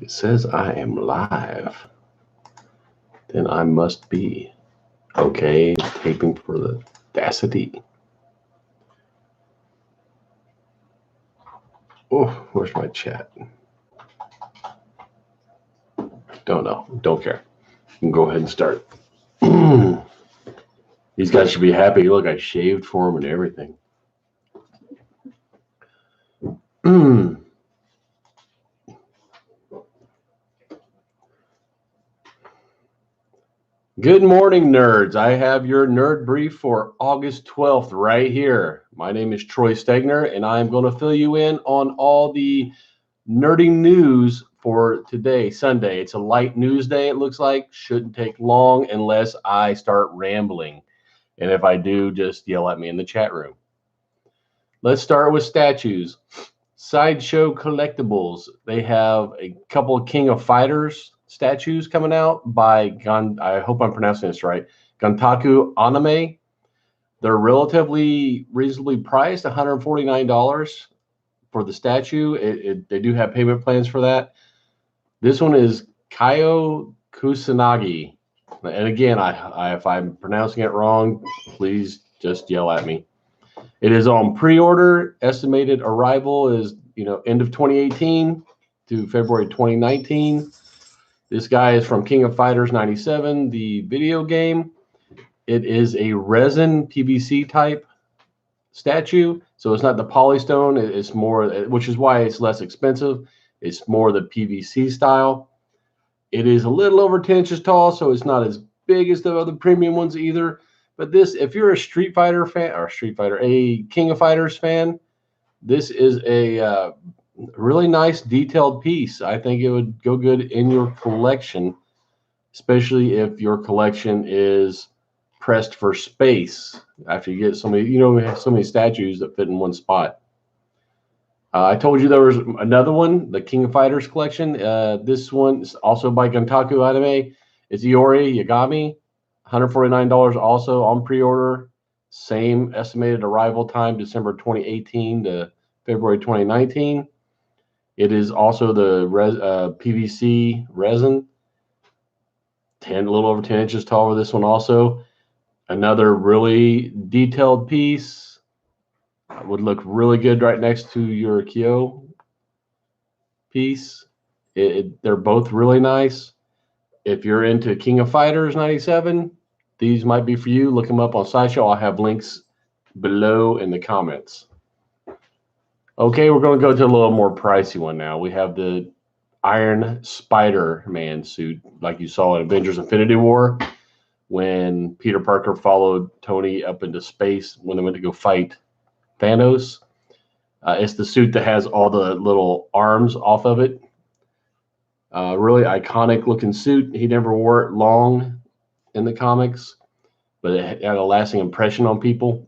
It says I am live. Then I must be. Okay, taping for the Audacity. Oh, where's my chat? Don't know. Don't care. You can go ahead and start. These guys should be happy. Look, I shaved for them and everything. Good morning, nerds. I have your nerd brief for August 12th right here. My name is Troy Stegner, and I'm going to fill you in on all the nerding news for today, Sunday. It's a light news day, it looks like. Shouldn't take long unless I start rambling. And if I do, just yell at me in the chat room. Let's start with statues. Sideshow Collectibles. They have a couple of King of Fighters statues coming out by I hope I'm pronouncing this right. Gantaku Anime. They're relatively reasonably priced, $149 for the statue. They do have payment plans for that. This one is Kaio Kusanagi. And again, if I'm pronouncing it wrong, please just yell at me. It is on pre-order. Estimated arrival is, end of 2018 to February 2019. This guy is from King of Fighters 97, the video game. It is a resin PVC type statue. So it's not the polystone. It's more, which is why it's less expensive. It's more the PVC style. It is a little over 10 inches tall, so it's not as big as the other premium ones either. But this, if you're a Street Fighter fan, a King of Fighters fan, this is a really nice detailed piece. I think it would go good in your collection, especially if your collection is pressed for space. After you get so many, we have so many statues that fit in one spot. I told you there was another one, the King of Fighters collection. This one is also by Gantaku Anime. It's Iori Yagami, $149 also on pre-order. Same estimated arrival time, December 2018 to February 2019. It is also the PVC resin, a little over 10 inches tall for this one also. Another really detailed piece. Would look really good right next to your Kyo piece. They're both really nice. If you're into King of Fighters 97, these might be for you. Look them up on Sideshow. I'll have links below in the comments. Okay, we're going to go to a little more pricey one now. We have the Iron Spider-Man suit, like you saw in Avengers Infinity War, when Peter Parker followed Tony up into space when they went to go fight Thanos. It's the suit that has all the little arms off of it. Really iconic looking suit. He never wore it long in the comics, but it had a lasting impression on people.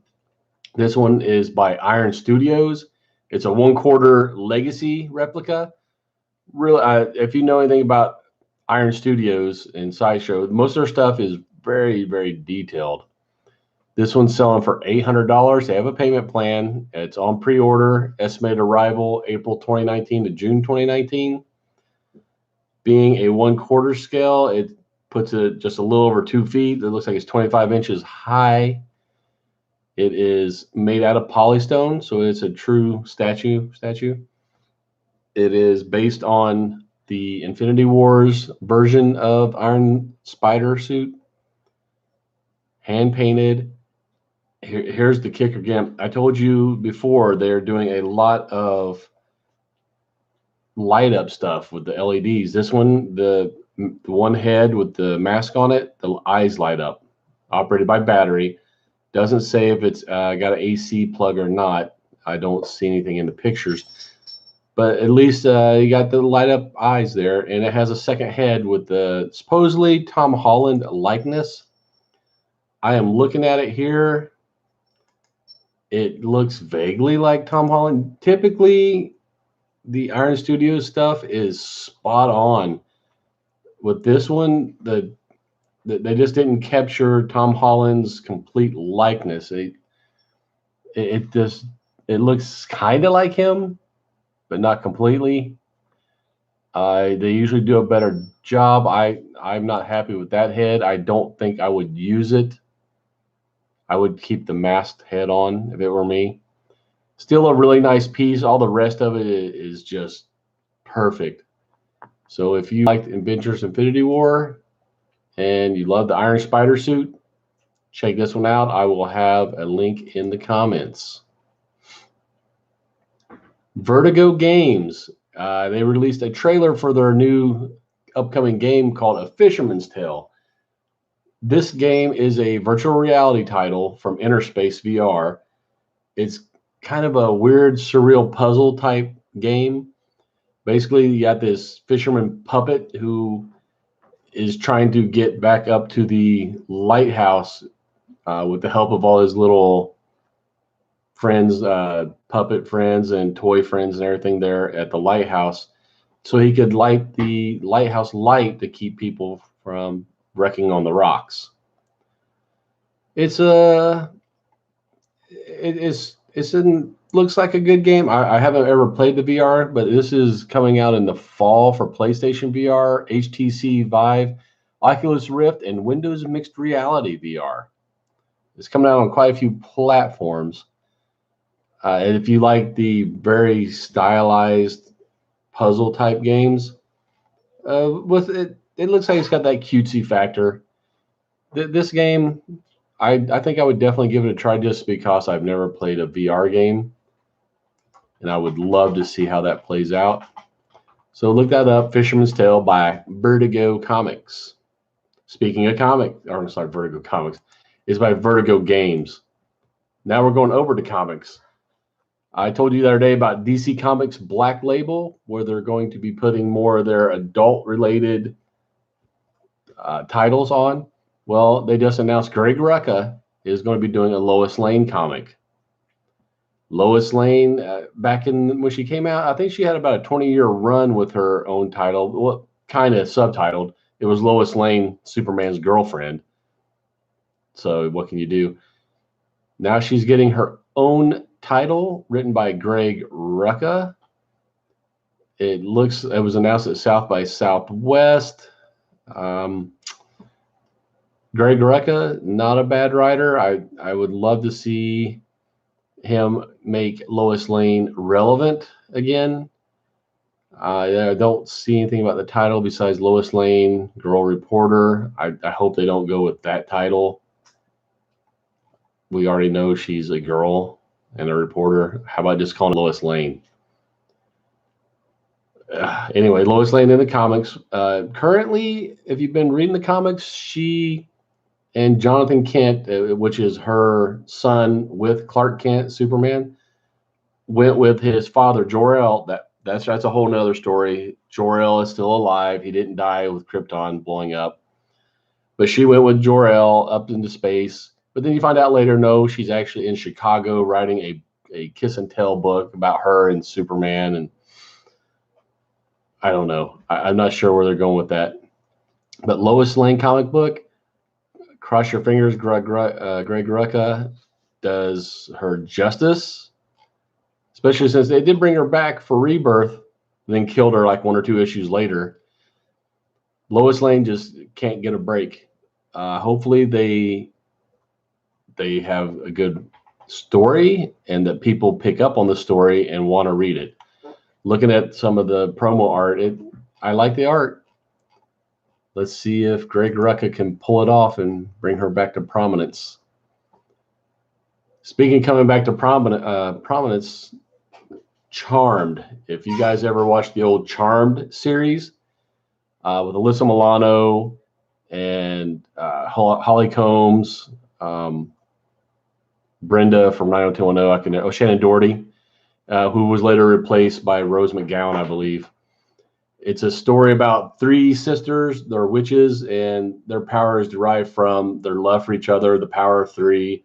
This one is by Iron Studios. It's a 1/4 legacy replica. Really, if you know anything about Iron Studios and Sideshow, most of their stuff is very, very detailed. This one's selling for $800. They have a payment plan. It's on pre-order. Estimated arrival April 2019 to June 2019. Being a 1/4 scale, it puts it just a little over 2 feet. It looks like it's 25 inches high. It is made out of polystone, so it's a true statue. It is based on the Infinity Wars version of Iron Spider suit. Hand painted. Here's the kicker again. I told you before they're doing a lot of light up stuff with the LEDs. This one, the one head with the mask on it, the eyes light up. Operated by battery. Doesn't say if it's got an AC plug or not. I don't see anything in the pictures. But at least you got the light up eyes there. And it has a second head with the supposedly Tom Holland likeness. I am looking at it here. It looks vaguely like Tom Holland. Typically, the Iron Studios stuff is spot on. With this one, they just didn't capture Tom Holland's complete likeness. It looks kind of like him, but not completely. They usually do a better job. I'm not happy with that head. I don't think I would use it. I would keep the masked head on if it were me. Still a really nice piece. All the rest of it is just perfect. So if you liked Avengers Infinity War and you love the Iron Spider suit, check this one out. I will have a link in the comments. Vertigo Games. They released a trailer for their new upcoming game called A Fisherman's Tale. This game is a virtual reality title from Interspace VR. It's kind of a weird, surreal puzzle type game. Basically, you got this fisherman puppet who is trying to get back up to the lighthouse with the help of all his little friends, puppet friends and toy friends and everything there at the lighthouse, so he could light the lighthouse light to keep people from wrecking on the rocks. It's a looks like a good game. I haven't ever played the VR, but this is coming out in the fall for PlayStation VR, HTC Vive, Oculus Rift, and Windows Mixed Reality VR. It's coming out on quite a few platforms. And if you like the very stylized puzzle type games, with it, it looks like it's got that cutesy factor. This game, I think I would definitely give it a try just because I've never played a VR game, and I would love to see how that plays out. So look that up, Fisherman's Tale by Vertigo Comics. Speaking of Vertigo Comics, is by Vertigo Games. Now we're going over to comics. I told you the other day about DC Comics Black Label, where they're going to be putting more of their adult-related titles on. Well, they just announced Greg Rucka is going to be doing a Lois Lane comic. Lois Lane, back in when she came out, I think she had about a 20-year run with her own title, well, kind of subtitled. It was Lois Lane, Superman's girlfriend. So what can you do? Now she's getting her own title written by Greg Rucka. It was announced at South by Southwest. Greg Rucka, not a bad writer. I would love to see him make Lois Lane relevant again. I don't see anything about the title besides Lois Lane, Girl Reporter. I hope they don't go with that title. We already know she's a girl and a reporter. How about just calling Lois Lane? Anyway, Lois Lane in the comics. Currently, if you've been reading the comics, she and Jonathan Kent, which is her son with Clark Kent, Superman, went with his father, Jor-El. That's a whole nother story. Jor-El is still alive. He didn't die with Krypton blowing up. But she went with Jor-El up into space. But then you find out later, no, she's actually in Chicago writing a kiss and tell book about her and Superman. And I don't know. I'm not sure where they're going with that. But Lois Lane comic book, cross your fingers, Greg Rucka does her justice, especially since they did bring her back for Rebirth, then killed her like 1 or 2 issues later. Lois Lane just can't get a break. Hopefully they have a good story and that people pick up on the story and want to read it. Looking at some of the promo art, I like the art. Let's see if Greg Rucka can pull it off and bring her back to prominence. Speaking coming back to prominence, Charmed. If you guys ever watched the old Charmed series with Alyssa Milano and Holly Combs, Brenda from 90210, Shannon Doherty, who was later replaced by Rose McGowan, I believe. It's a story about 3 sisters. They're witches, and their power is derived from their love for each other, the power of 3.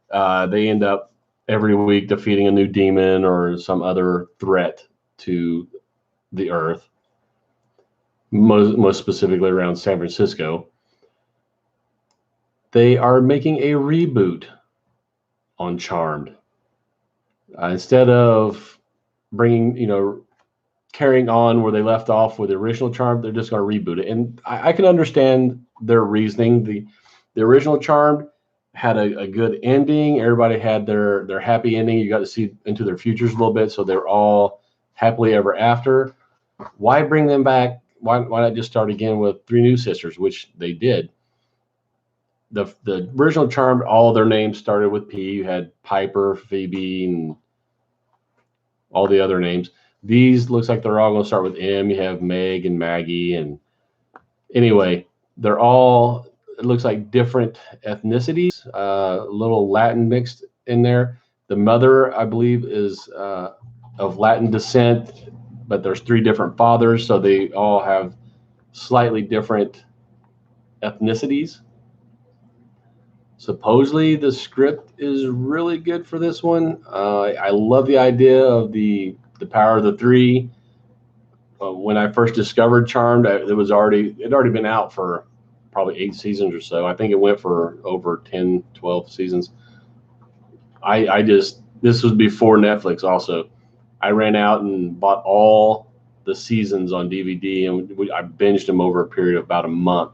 They end up every week defeating a new demon or some other threat to the earth, most specifically around San Francisco. They are making a reboot on Charmed. Instead of bringing, carrying on where they left off with the original Charmed. They're just going to reboot it, and I can understand their reasoning. The original Charmed had a good ending. Everybody had their happy ending. You got to see into their futures a little bit, so they're all happily ever after. Why bring them back? Why not just start again with three new sisters, which they did? The original Charmed, all their names started with P. You had Piper, Phoebe, and all the other names. These looks like they're all going to start with M. You have Meg and Maggie, and anyway, they're all, it looks like different ethnicities, a little Latin mixed in there. The mother, I believe, is of Latin descent, but there's three different fathers, so they all have slightly different ethnicities. Supposedly, the script is really good for this one. I love the idea of the power of the three. When I first discovered Charmed, it had already been out for probably 8 seasons or so. I think it went for over 10, 12 seasons. This was before Netflix also. I ran out and bought all the seasons on DVD, and I binged them over a period of about a month.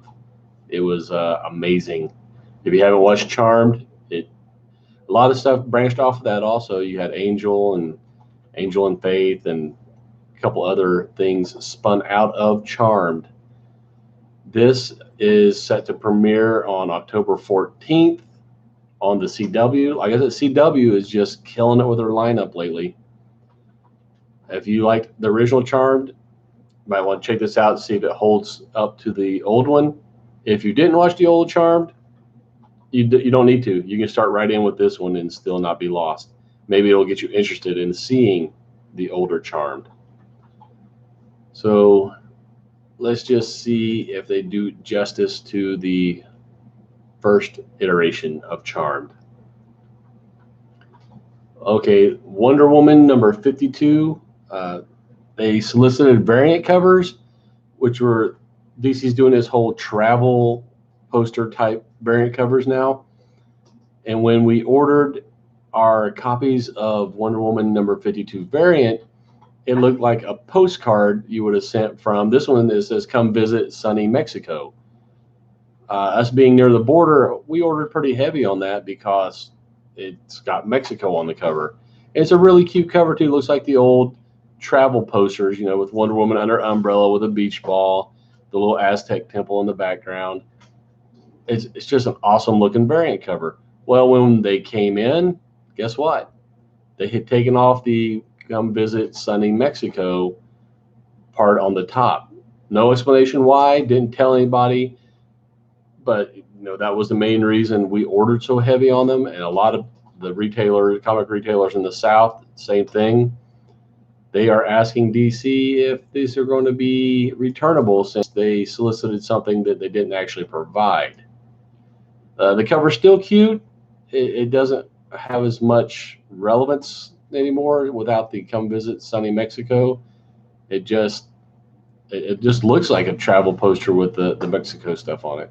It was amazing. If you haven't watched Charmed, a lot of stuff branched off of that also. You had Angel and Faith and a couple other things spun out of Charmed. This is set to premiere on October 14th on the CW. Like I said, CW is just killing it with their lineup lately. If you like the original Charmed, you might want to check this out and see if it holds up to the old one. If you didn't watch the old Charmed, you don't need to. You can start right in with this one and still not be lost. Maybe it'll get you interested in seeing the older Charmed. So let's just see if they do justice to the first iteration of Charmed. Okay, Wonder Woman number 52. They solicited variant covers, which were DC's doing this whole travel poster type variant covers now. And when we ordered our copies of Wonder Woman number 52 variant, it looked like a postcard you would have sent from this one that says, "Come visit sunny Mexico." Us being near the border, we ordered pretty heavy on that because it's got Mexico on the cover. And it's a really cute cover too. It looks like the old travel posters, with Wonder Woman under umbrella with a beach ball, the little Aztec temple in the background. It's just an awesome looking variant cover. Well, when they came in, guess what? They had taken off the "Come visit sunny Mexico" part on the top. No explanation why, didn't tell anybody, but that was the main reason we ordered so heavy on them. And a lot of the comic retailers in the South, same thing. They are asking DC if these are going to be returnable since they solicited something that they didn't actually provide. The cover's still cute. It doesn't have as much relevance anymore without the "Come visit sunny Mexico." It just looks like a travel poster with the Mexico stuff on it.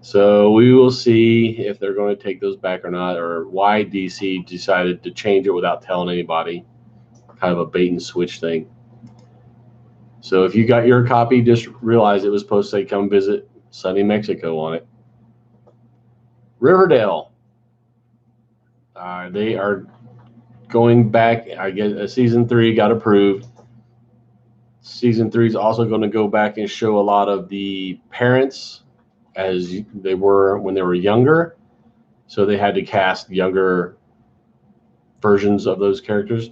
So we will see if they're going to take those back or not, or why DC decided to change it without telling anybody. Kind of a bait and switch thing. So if you got your copy, just realize it was supposed to say "Come visit sunny Mexico" on it. Riverdale. They are going back. I guess season 3 got approved. Season 3 is also going to go back and show a lot of the parents as they were when they were younger. So they had to cast younger versions of those characters.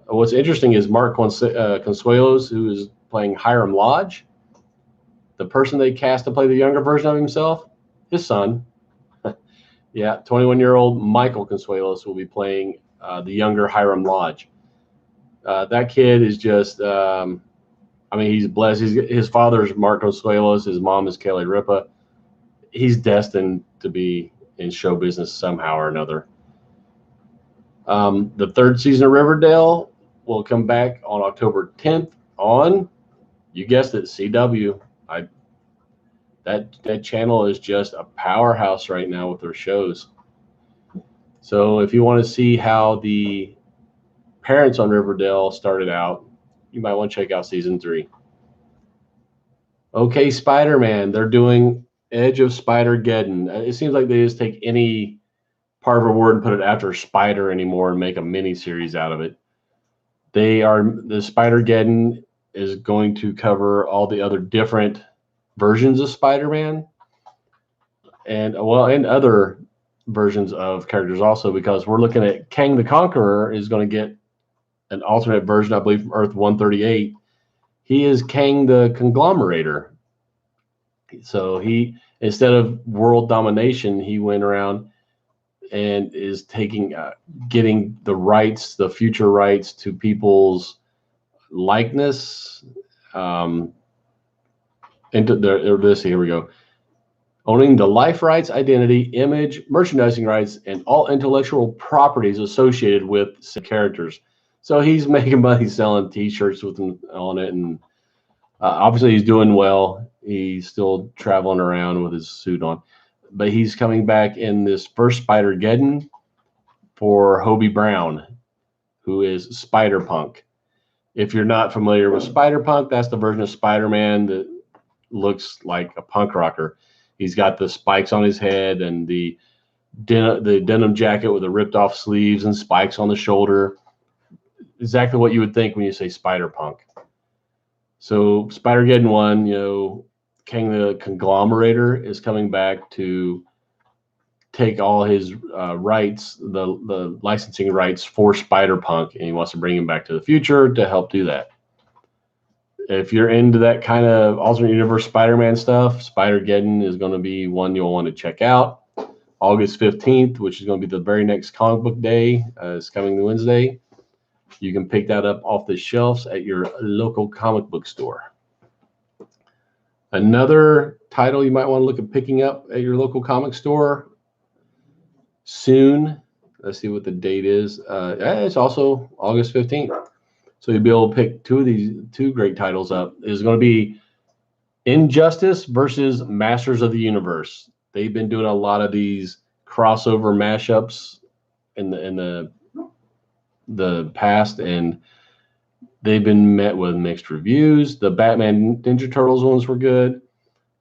What's interesting is Mark Consuelos, who is playing Hiram Lodge. The person they cast to play the younger version of himself, his son. Yeah, 21-year-old Michael Consuelos will be playing the younger Hiram Lodge. That kid is just, he's blessed. His father is Mark Consuelos. His mom is Kelly Ripa. He's destined to be in show business somehow or another. The 3rd season of Riverdale will come back on October 10th on, you guessed it, CW. That channel is just a powerhouse right now with their shows. So if you want to see how the parents on Riverdale started out, you might want to check out season 3. Okay, Spider-Man. They're doing Edge of Spider-Geddon. It seems like they just take any part of a word and put it after spider anymore and make a mini series out of it. The Spider-Geddon is going to cover all the other different versions of Spider-Man and other versions of characters also, because we're looking at Kang the Conqueror is going to get an alternate version, I believe, from Earth 138. He is Kang the Conglomerator. So he, instead of world domination, he went around and is getting the rights, the future rights to people's likeness. Here we go. Owning the life rights, identity, image, merchandising rights, and all intellectual properties associated with characters. So he's making money selling T-shirts with them on it, and obviously he's doing well. He's still traveling around with his suit on, but he's coming back in this first Spider-Geddon for Hobie Brown, who is Spider-Punk. If you're not familiar with Spider-Punk, that's the version of Spider-Man that looks like a punk rocker. He's got the spikes on his head and the denim jacket with the ripped off sleeves and spikes on the shoulder. Exactly what you would think when you say Spider-Punk. So Spider-Geddon 1, Kang the Conglomerator is coming back to take all his rights, the licensing rights for Spider-Punk, and he wants to bring him back to the future to help do that. If you're into that kind of alternate universe Spider-Man stuff, Spider-Geddon is going to be one you'll want to check out. August 15th, which is going to be the very next comic book day, is coming Wednesday. You can pick that up off the shelves at your local comic book store. Another title you might want to look at picking up at your local comic store soon. Let's see what the date is. It's also August 15th. So you'll be able to pick two great titles up. It's going to be Injustice versus Masters of the Universe. They've been doing a lot of these crossover mashups in the past, and they've been met with mixed reviews. The Batman Ninja Turtles ones were good.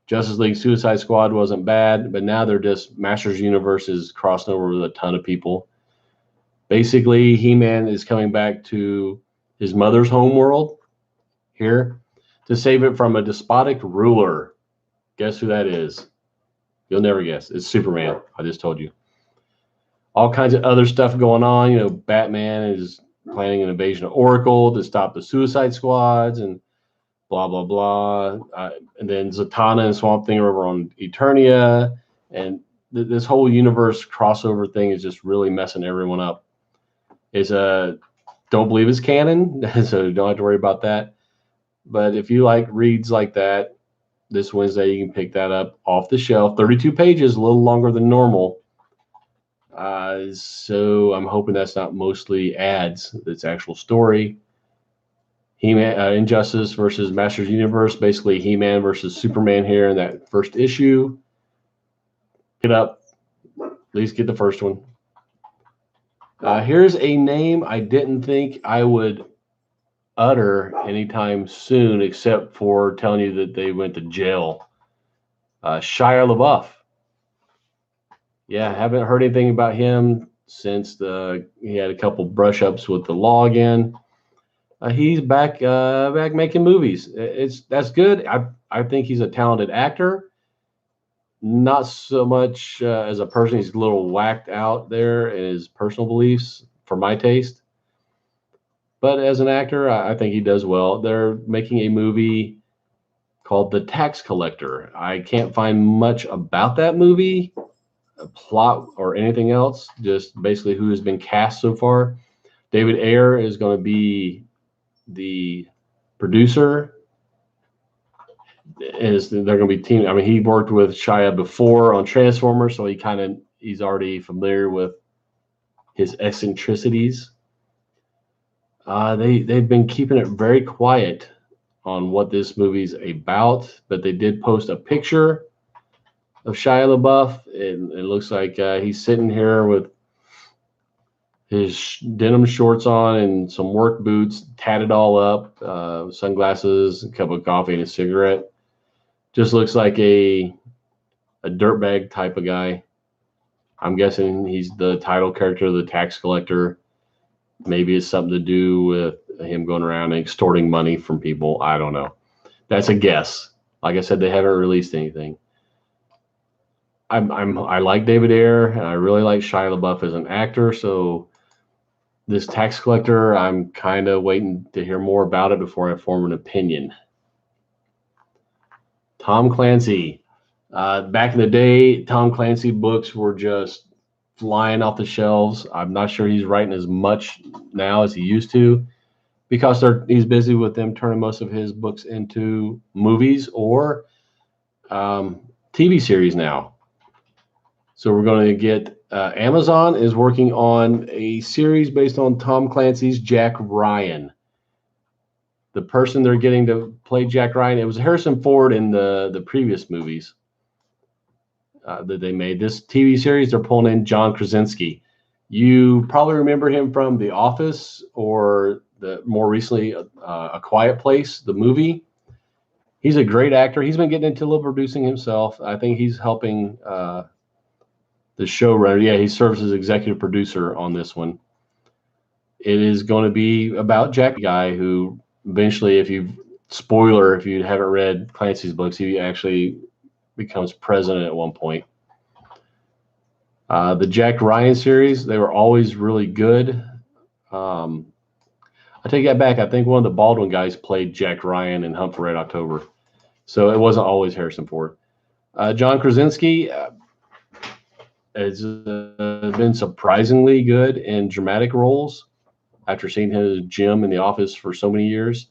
Justice League Suicide Squad wasn't bad, but now they're just Masters Universes crossing over with a ton of people. Basically, He-Man is coming back to his mother's home world here to save it from a despotic ruler. Guess who that is? You'll never guess. It's Superman. I just told you. All kinds of other stuff going on. Batman is planning an invasion of Oracle to stop the Suicide Squads and blah, blah, blah. And then Zatanna and Swamp Thing are over on Eternia. And this whole universe crossover thing is just really messing everyone up. Don't believe it's canon, so don't have to worry about that. But if you like reads like that, this Wednesday you can pick that up off the shelf. 32 pages, a little longer than normal. So I'm hoping that's not mostly ads. It's actual story. He-Man, Injustice versus Masters Universe, basically He-Man versus Superman here in that first issue. Pick it up. At least get the first one. Here's a name I didn't think I would utter anytime soon, except for telling you that they went to jail. Shia Lebouf. Yeah, haven't heard anything about him since he had a couple brush ups with the law again. He's back making movies. That's good. I think he's a talented actor. Not so much as a person. He's a little whacked out there in his personal beliefs for my taste. But as an actor, I think he does well. They're making a movie called The Tax Collector. I can't find much about that movie, a plot or anything else, just basically who has been cast so far. David Ayer is going to be the producer. They're going to be team. I mean, he worked with Shia before on Transformers, so he's already familiar with his eccentricities. They've been keeping it very quiet on what this movie's about, but they did post a picture of Shia LaBeouf, and it looks like he's sitting here with his denim shorts on and some work boots, tatted all up, sunglasses, a cup of coffee, and a cigarette. Just looks like a dirtbag type of guy. I'm guessing he's the title character, the tax collector. Maybe it's something to do with him going around and extorting money from people. I don't know. That's a guess. Like I said, they haven't released anything. I like David Ayer, and I really like Shia Lebouf as an actor. So this tax collector, I'm kind of waiting to hear more about it before I form an opinion. Tom Clancy. Back in the day, Tom Clancy books were just flying off the shelves. I'm not sure he's writing as much now as he used to because he's busy with them turning most of his books into movies or TV series now. So we're going to get Amazon is working on a series based on Tom Clancy's Jack Ryan. The person they're getting to play Jack Ryan, it was Harrison Ford in the previous movies that they made. This TV series, they're pulling in John Krasinski. You probably remember him from The Office or more recently A Quiet Place, the movie. He's a great actor. He's been getting into a little producing himself. I think he's helping the showrunner. Yeah, he serves as executive producer on this one. It is going to be about Jack, guy who eventually, if you haven't read Clancy's books, he actually becomes president at one point. The Jack Ryan series, they were always really good. I take that back. I think one of the Baldwin guys played Jack Ryan in Hunt for Red October. So it wasn't always Harrison Ford. John Krasinski has been surprisingly good in dramatic roles after seeing him as Jim in The Office for so many years.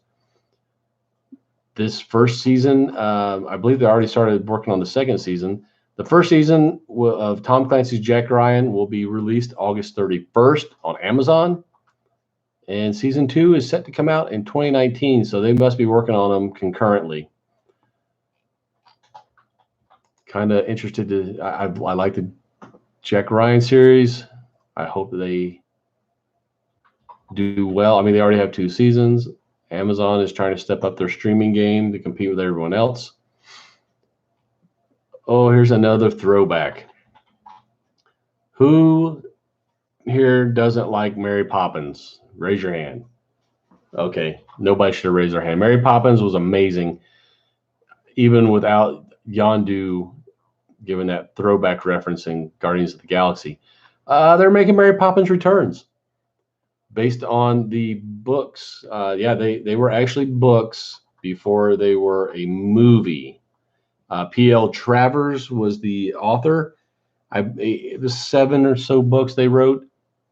This first season, I believe they already started working on the second season. The first season of Tom Clancy's Jack Ryan will be released August 31st on Amazon. And season 2 is set to come out in 2019, so they must be working on them concurrently. Kind of interested to, I like the Jack Ryan series. I hope they do well. I mean, they already have 2 seasons. Amazon is trying to step up their streaming game to compete with everyone else. Oh, here's another throwback. Who here doesn't like Mary Poppins? Raise your hand. Okay, nobody should have raised their hand. Mary Poppins was amazing, even without Yondu giving that throwback referencing Guardians of the Galaxy. They're making Mary Poppins Returns based on the books. They were actually books before they were a movie. P.L. Travers was the author. It was 7 or so books they wrote,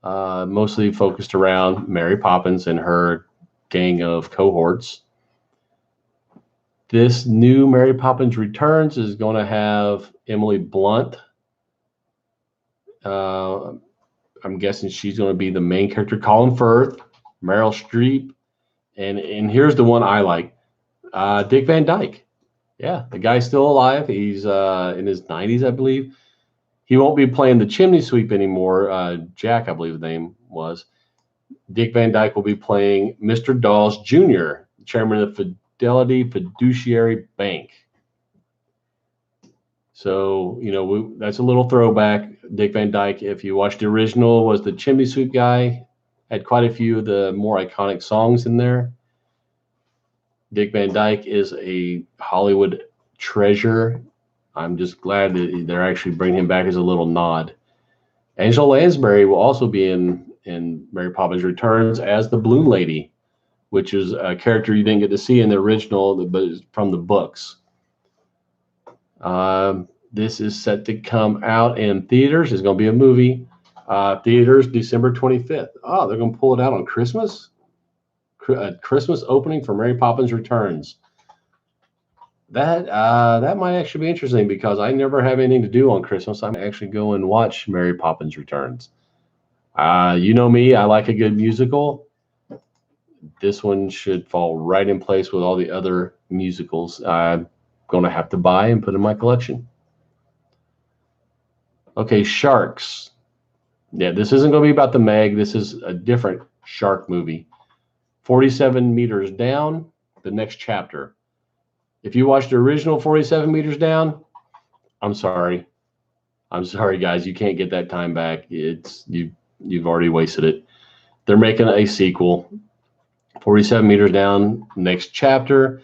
mostly focused around Mary Poppins and her gang of cohorts. This new Mary Poppins Returns is going to have Emily Blunt. I'm guessing she's going to be the main character. Colin Firth, Meryl Streep, and here's the one I like, Dick Van Dyke. Yeah, the guy's still alive. He's in his 90s, I believe. He won't be playing the chimney sweep anymore. Jack, I believe the name was. Dick Van Dyke will be playing Mr. Dawes Jr., chairman of the Fidelity Fiduciary Bank. So, that's a little throwback. Dick Van Dyke, if you watched the original, was the chimney sweep guy. Had quite a few of the more iconic songs in there. Dick Van Dyke is a Hollywood treasure. I'm just glad that they're actually bringing him back as a little nod. Angela Lansbury will also be in Mary Poppins Returns as the Balloon Lady, which is a character you didn't get to see in the original, but it's from the books. This is set to come out in theaters. It's going to be a movie. Theaters December 25th. Oh, they're going to pull it out on Christmas? Christmas opening for Mary Poppins Returns. That might actually be interesting because I never have anything to do on Christmas. I'm actually go and watch Mary Poppins Returns. You know me, I like a good musical. This one should fall right in place with all the other musicals I'm going to have to buy and put in my collection. Okay, Sharks. Yeah, this isn't going to be about the Meg. This is a different shark movie. 47 meters down, the next chapter. If you watched the original 47 meters down, I'm sorry. I'm sorry, guys. You can't get that time back. You've already wasted it. They're making a sequel. 47 meters down, next chapter.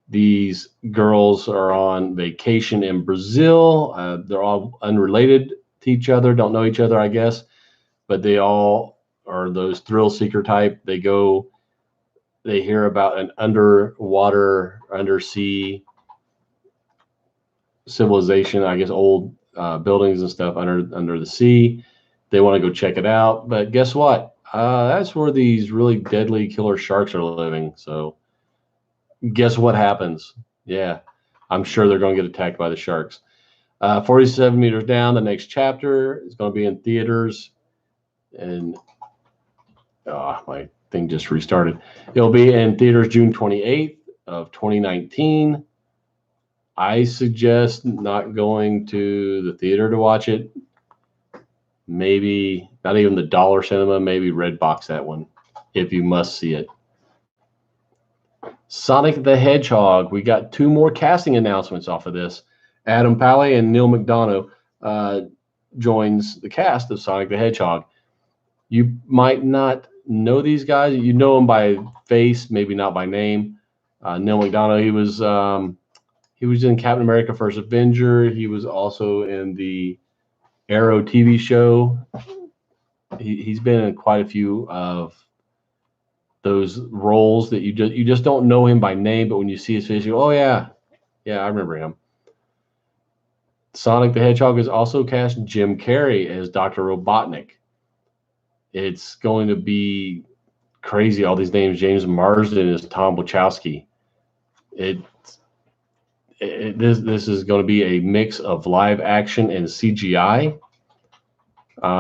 These girls are on vacation in Brazil. They're all unrelated to each other, don't know each other, I guess, but they all are those thrill seeker type. They go, they hear about an underwater, undersea civilization, I guess old buildings and stuff under the sea. They want to go check it out, but guess what? That's where these really deadly killer sharks are living. So guess what happens? Yeah, I'm sure they're going to get attacked by the sharks. 47 meters down, the next chapter is going to be in theaters, and my thing just restarted. It'll be in theaters June 28th of 2019. I suggest not going to the theater to watch it. Maybe not even the Dollar Cinema, maybe Redbox that one if you must see it. Sonic the Hedgehog. We got 2 more casting announcements off of this. Adam Pally and Neil McDonough joins the cast of Sonic the Hedgehog. You might not know these guys. You know them by face, maybe not by name. Neil McDonough, he was in Captain America: First Avenger. He was also in the Arrow TV show. He's been in quite a few of those roles that you just don't know him by name, but when you see his face, you go, oh yeah, I remember him. Sonic the Hedgehog has also cast Jim Carrey as Dr. Robotnik. It's going to be crazy. All these names. James Marsden is Tom Wachowski. This is going to be a mix of live action and CGI,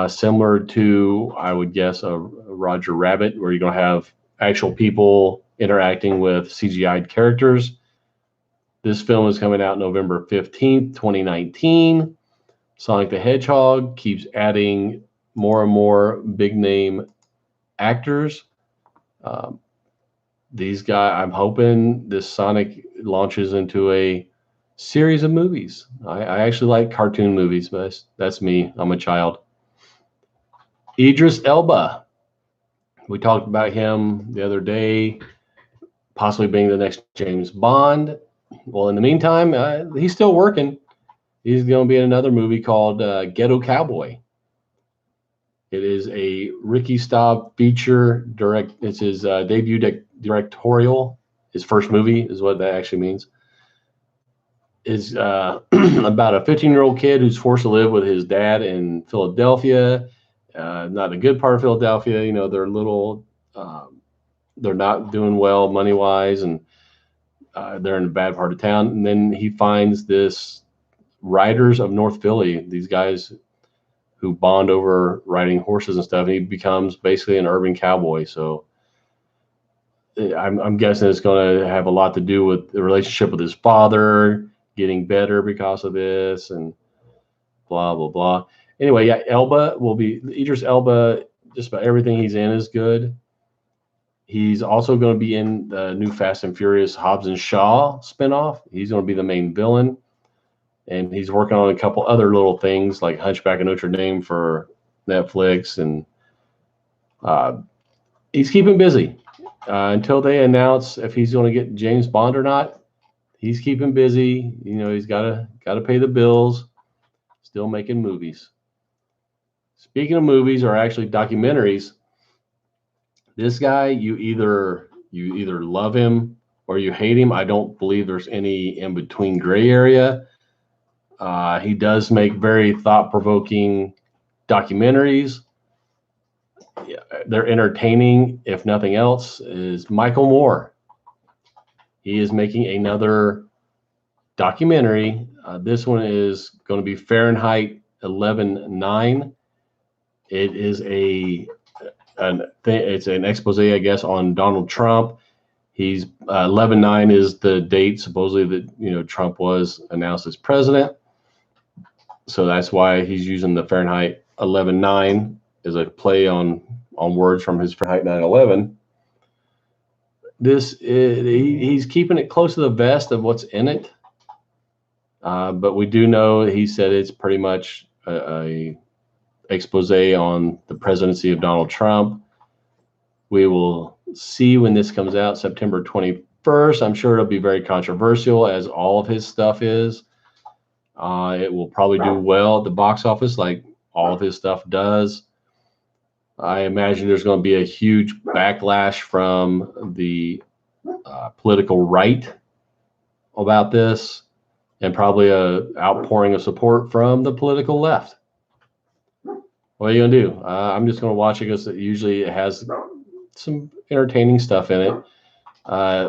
similar to, I would guess, a Roger Rabbit, where you're going to have actual people interacting with CGI characters. This film is coming out November 15th, 2019. Sonic the Hedgehog keeps adding more and more big name actors. These guys, I'm hoping this Sonic launches into a series of movies. I actually like cartoon movies, but that's me. I'm a child. Idris Elba. We talked about him the other day, possibly being the next James Bond. Well, in the meantime, he's still working. He's going to be in another movie called Ghetto Cowboy. It is a Ricky Staub feature direct. It's his debut directorial. His first movie is what that actually means. Is about a 15-year-old kid who's forced to live with his dad in Philadelphia. Not a good part of Philadelphia. You know, they're little. They're not doing well money-wise, and they're in a bad part of town. And then he finds this Riders of North Philly. These guys who bond over riding horses and stuff. And he becomes basically an urban cowboy. So I'm guessing it's going to have a lot to do with the relationship with his father getting better because of this, and blah, blah, blah. Anyway, yeah, Idris Elba, just about everything he's in is good. He's also going to be in the new Fast and Furious Hobbs and Shaw spinoff. He's going to be the main villain. And he's working on a couple other little things like Hunchback of Notre Dame for Netflix. And he's keeping busy until they announce if he's going to get James Bond or not. He's keeping busy. You know, he's got to pay the bills. Still making movies. Speaking of movies, or actually documentaries, this guy, you either love him or you hate him. I don't believe there's any in between gray area. He does make very thought-provoking documentaries. Yeah, they're entertaining, if nothing else. Is Michael Moore. He is making another documentary. This one is going to be Fahrenheit 11/9. It is it's an expose, I guess, on Donald Trump. He's 11/9 is the date supposedly that Trump was announced as president. So that's why he's using the Fahrenheit 11-9 is a play on words from his Fahrenheit 9/11. He's keeping it close to the vest of what's in it, but we do know he said it's pretty much a expose on the presidency of Donald Trump. We will see when this comes out, September 21st. I'm sure it'll be very controversial, as all of his stuff is. It will probably do well at the box office, like all of his stuff does. I imagine there's going to be a huge backlash from the political right about this, and probably a outpouring of support from the political left. What are you gonna do? I'm just gonna watch it because usually it has some entertaining stuff in it.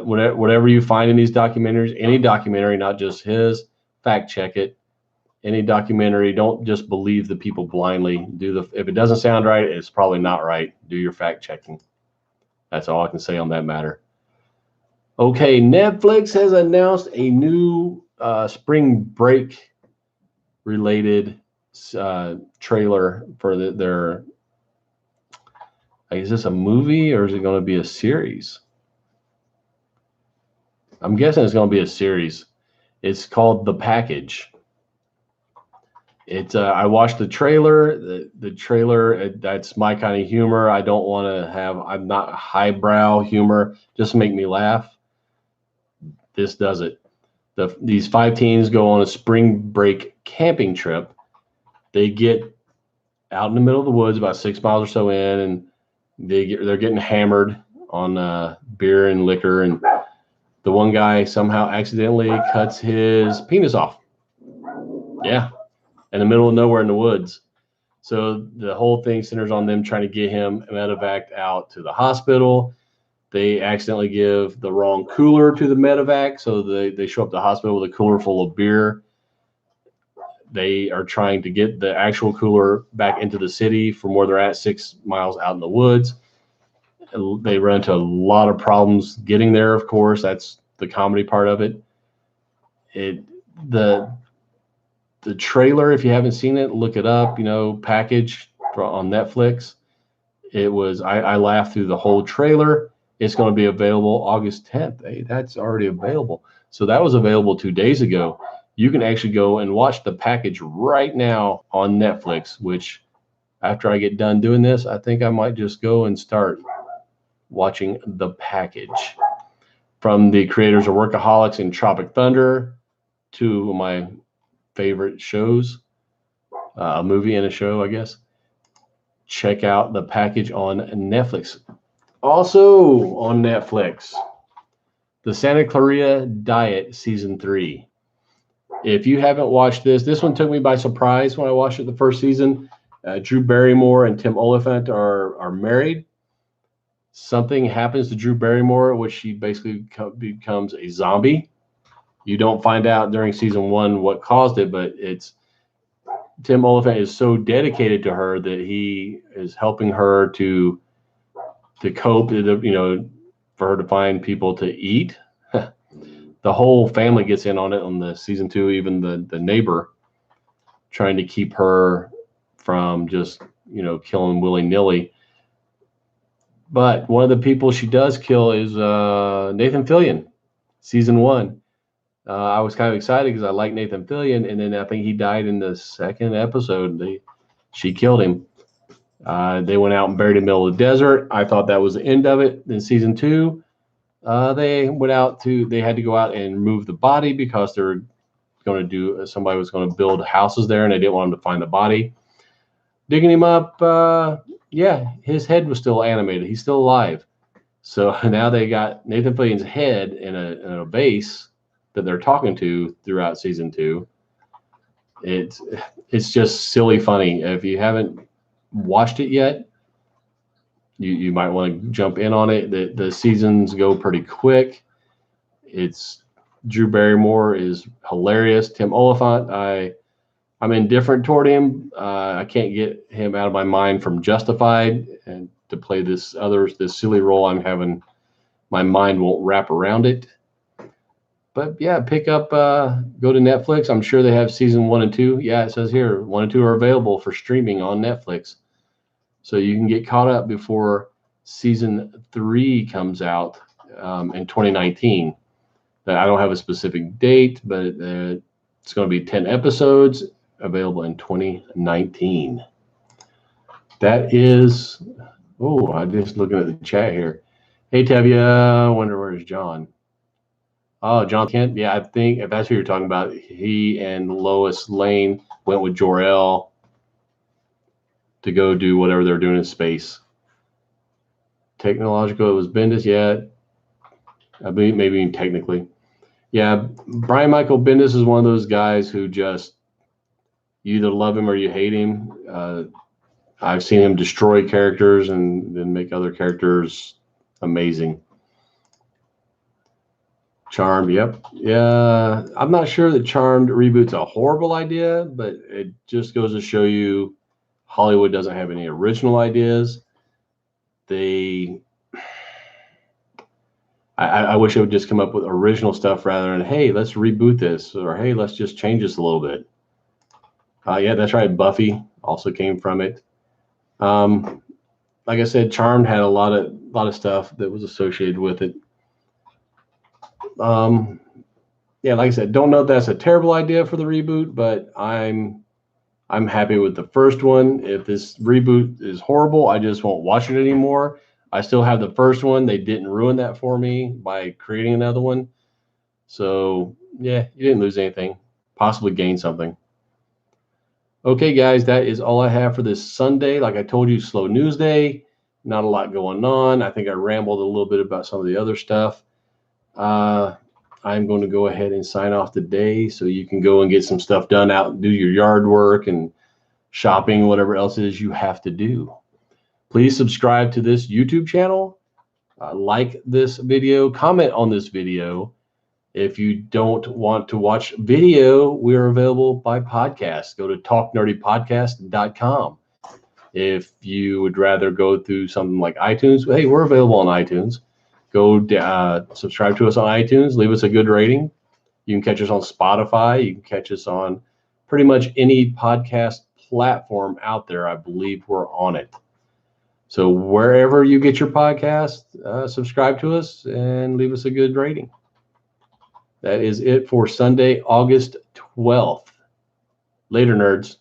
Whatever you find in these documentaries, any documentary, not just his, fact check it. Any documentary, don't just believe the people blindly. If it doesn't sound right, it's probably not right. Do your fact checking. That's all I can say on that matter. Okay, Netflix has announced a new spring break related trailer for their. Is this a movie or is it going to be a series? I'm guessing it's going to be a series. It's called The Package. I watched the trailer. The trailer, that's my kind of humor. I don't want to have. I'm not highbrow humor. Just make me laugh. This does it. These 5 teens go on a spring break camping trip. They get out in the middle of the woods, about 6 miles or so in, and they're getting hammered on beer and liquor, and the one guy somehow accidentally cuts his penis off. Yeah, in the middle of nowhere in the woods. So the whole thing centers on them trying to get him medevaced out to the hospital. They accidentally give the wrong cooler to the medevac, so they show up to the hospital with a cooler full of beer. They are trying to get the actual cooler back into the city from where they're at, 6 miles out in the woods. They run into a lot of problems getting there, of course. That's the comedy part of it. The trailer, if you haven't seen it, look it up, Package on Netflix. I laughed through the whole trailer. It's going to be available August 10th. Hey, that's already available. So that was available 2 days ago. You can actually go and watch The Package right now on Netflix, which after I get done doing this, I think I might just go and start watching The Package. From the creators of Workaholics and Tropic Thunder, 2 of my favorite shows, a movie and a show, I guess. Check out The Package on Netflix. Also on Netflix, the Santa Clarita Diet Season 3. If you haven't watched this one took me by surprise when I watched it the first season. Drew Barrymore and Tim Oliphant are married. Something happens to Drew Barrymore, which she basically becomes a zombie. You don't find out during season 1 what caused it, but Tim Oliphant is so dedicated to her that he is helping her to cope, for her to find people to eat. The whole family gets in on it on the season 2, even the neighbor, trying to keep her from just, killing willy-nilly. But one of the people she does kill is Nathan Fillion, season 1. I was kind of excited because I like Nathan Fillion, and then I think he died in the 2nd episode. She killed him. They went out and buried him in the middle of the desert. I thought that was the end of it. In season 2, they had to go out and remove the body because they were somebody was going to build houses there, and they didn't want him to find the body. Digging him up, his head was still animated. He's still alive. So now they got Nathan Fillion's head in a vase that they're talking to throughout season 2. It's just silly funny. If you haven't watched it yet, you might want to jump in on it. The seasons go pretty quick. Drew Barrymore is hilarious. Tim Oliphant, I'm indifferent toward him. I can't get him out of my mind from Justified, and to play this silly role I'm having, my mind won't wrap around it. But yeah, pick up, go to Netflix. I'm sure they have season 1 and 2. Yeah, it says here 1 and 2 are available for streaming on Netflix. So you can get caught up before season 3 comes out in 2019. I don't have a specific date, but it's going to be 10 episodes available in 2019. That is, oh, I'm just looking at the chat here. Hey, Tevya, wonder where's John? Oh, John Kent. Yeah, I think if that's who you're talking about, he and Lois Lane went with Jor-El to go do whatever they're doing in space. Technological, it was Bendis. Yeah, I believe maybe technically. Yeah, Brian Michael Bendis is one of those guys who just, you either love him or you hate him. I've seen him destroy characters and then make other characters amazing. Charmed, yep. Yeah, I'm not sure that Charmed reboot's a horrible idea, but it just goes to show you Hollywood doesn't have any original ideas. I wish it would just come up with original stuff rather than, hey, let's reboot this, or hey, let's just change this a little bit. Yeah, that's right. Buffy also came from it. Like I said, Charmed had a lot of stuff that was associated with it. Yeah, like I said, don't know if that's a terrible idea for the reboot, but I'm happy with the first one. If this reboot is horrible, I just won't watch it anymore. I still have the first one. They didn't ruin that for me by creating another one. So yeah, you didn't lose anything, possibly gain something. Okay, guys, that is all I have for this Sunday. Like I told you, slow news day, not a lot going on. I think I rambled a little bit about some of the other stuff. I'm going to go ahead and sign off today so you can go and get some stuff done out and do your yard work and shopping, whatever else it is you have to do. Please subscribe to this YouTube channel, like this video, comment on this video. If you don't want to watch video, we're available by podcast. Go to talknerdypodcast.com. If you would rather go through something like iTunes, hey, we're available on iTunes. Go subscribe to us on iTunes. Leave us a good rating. You can catch us on Spotify. You can catch us on pretty much any podcast platform out there. I believe we're on it. So wherever you get your podcast, subscribe to us and leave us a good rating. That is it for Sunday, August 12th. Later, nerds.